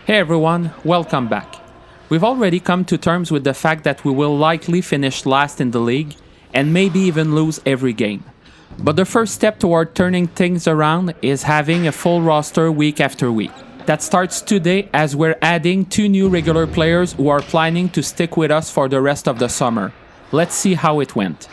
Hey everyone, welcome back. We've already come to terms with the fact that we will likely finish last in the league and maybe even lose every game. But the first step toward turning things around is having a full roster week after week. That starts today as we're adding 2 new regular players who are planning to stick with us for the rest of the summer. Let's see how it went.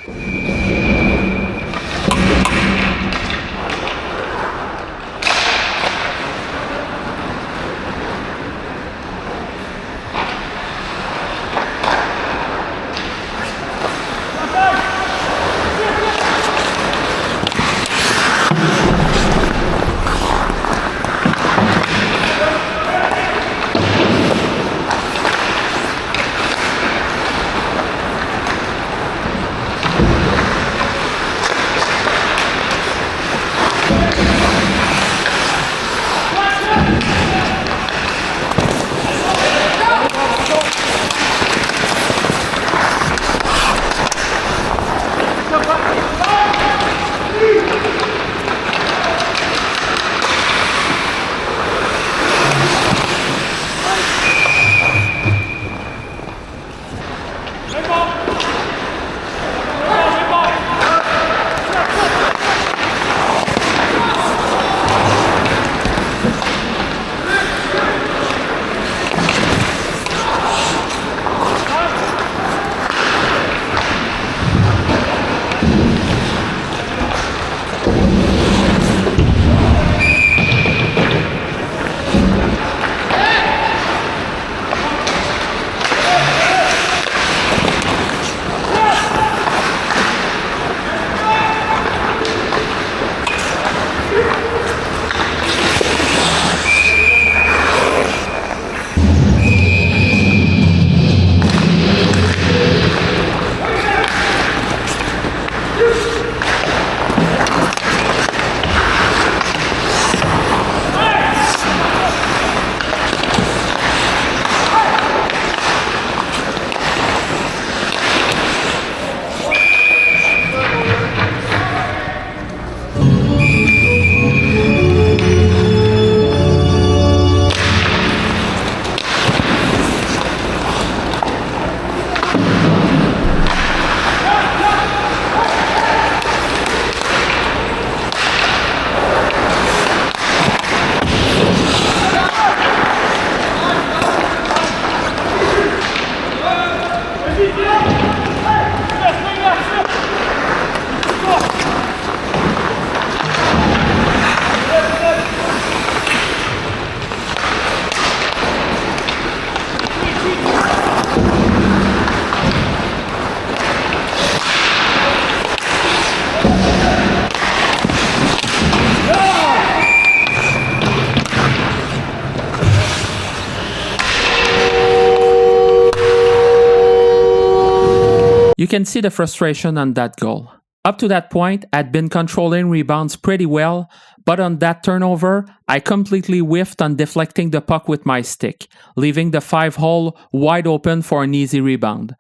You can see the frustration on that goal. Up to that point, I'd been controlling rebounds pretty well, but on that turnover, I completely whiffed on deflecting the puck with my stick, leaving the 5-hole wide open for an easy rebound.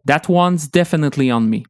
That one's definitely on me.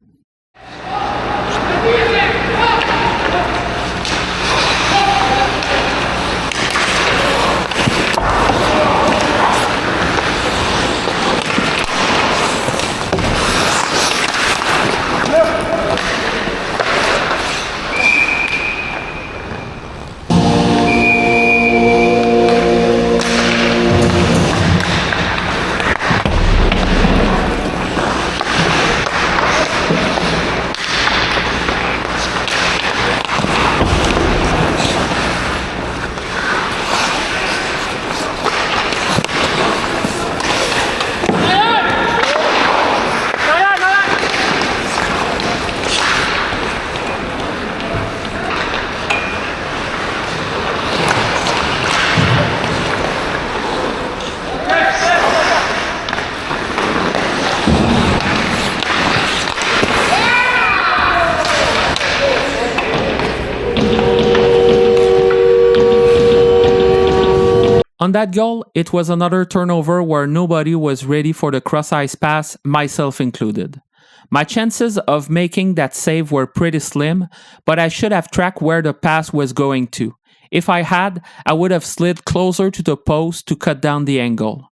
On that goal, it was another turnover where nobody was ready for the cross-ice pass, myself included. My chances of making that save were pretty slim, but I should have tracked where the pass was going to. If I had, I would have slid closer to the post to cut down the angle.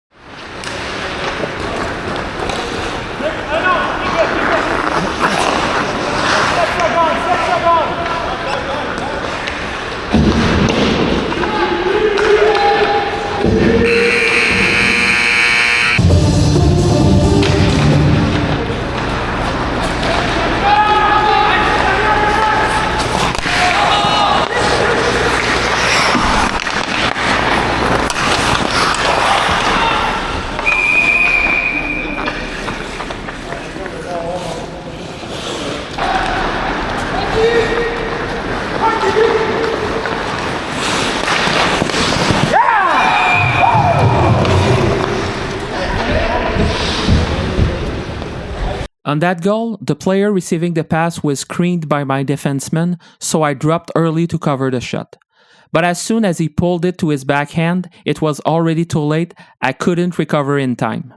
On that goal, the player receiving the pass was screened by my defenseman, so I dropped early to cover the shot. But as soon as he pulled it to his backhand, it was already too late. I couldn't recover in time.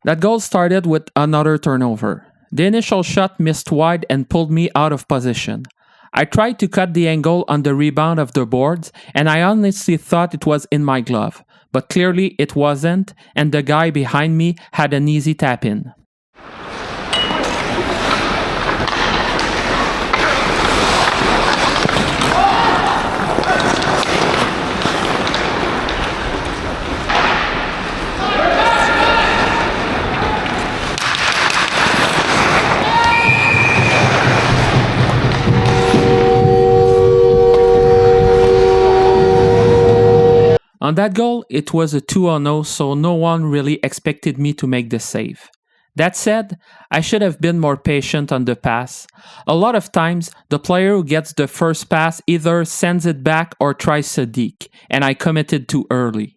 That goal started with another turnover. The initial shot missed wide and pulled me out of position. I tried to cut the angle on the rebound of the boards, and I honestly thought it was in my glove, but clearly it wasn't, and the guy behind me had an easy tap in. On that goal, it was a 2-0, so no one really expected me to make the save. That said, I should have been more patient on the pass. A lot of times, the player who gets the first pass either sends it back or tries to deke, and I committed too early.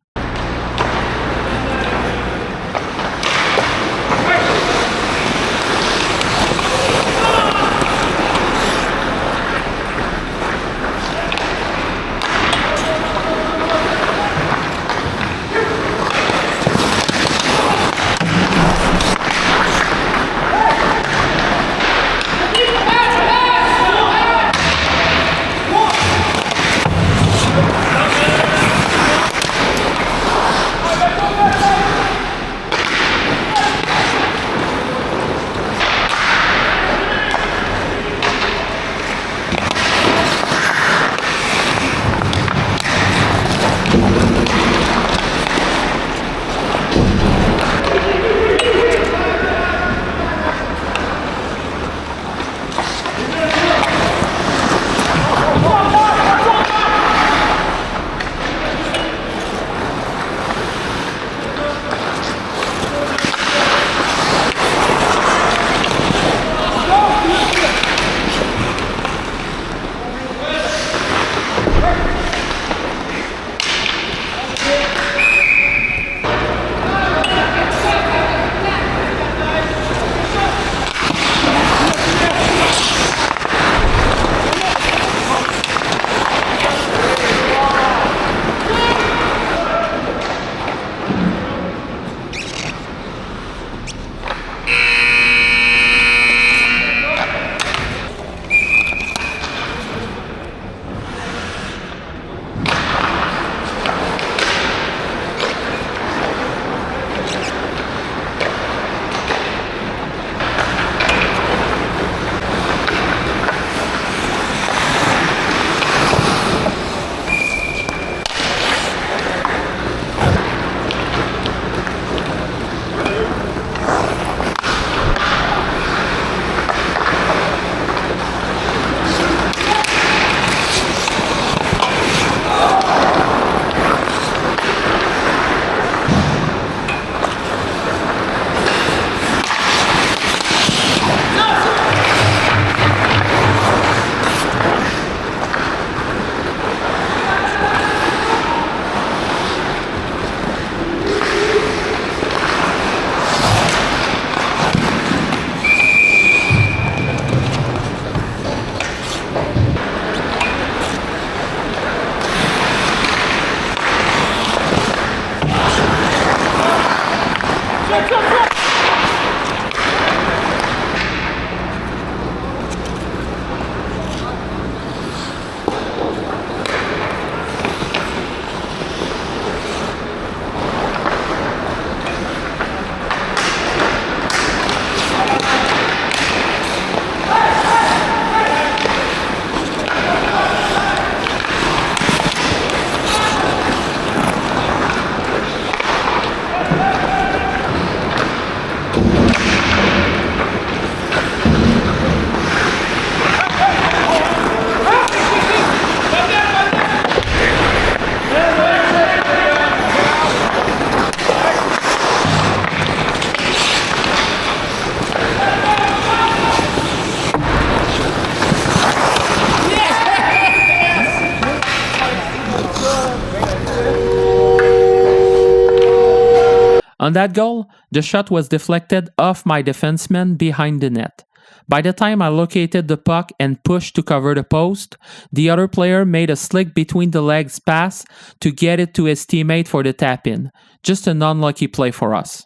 On that goal, the shot was deflected off my defenseman behind the net. By the time I located the puck and pushed to cover the post, the other player made a slick between the legs pass to get it to his teammate for the tap-in. Just an unlucky play for us.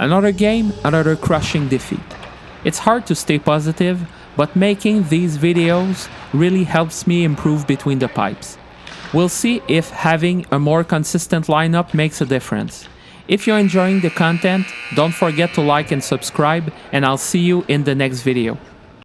Another game, another crushing defeat. It's hard to stay positive, but making these videos really helps me improve between the pipes. We'll see if having a more consistent lineup makes a difference. If you're enjoying the content, don't forget to like and subscribe, and I'll see you in the next video.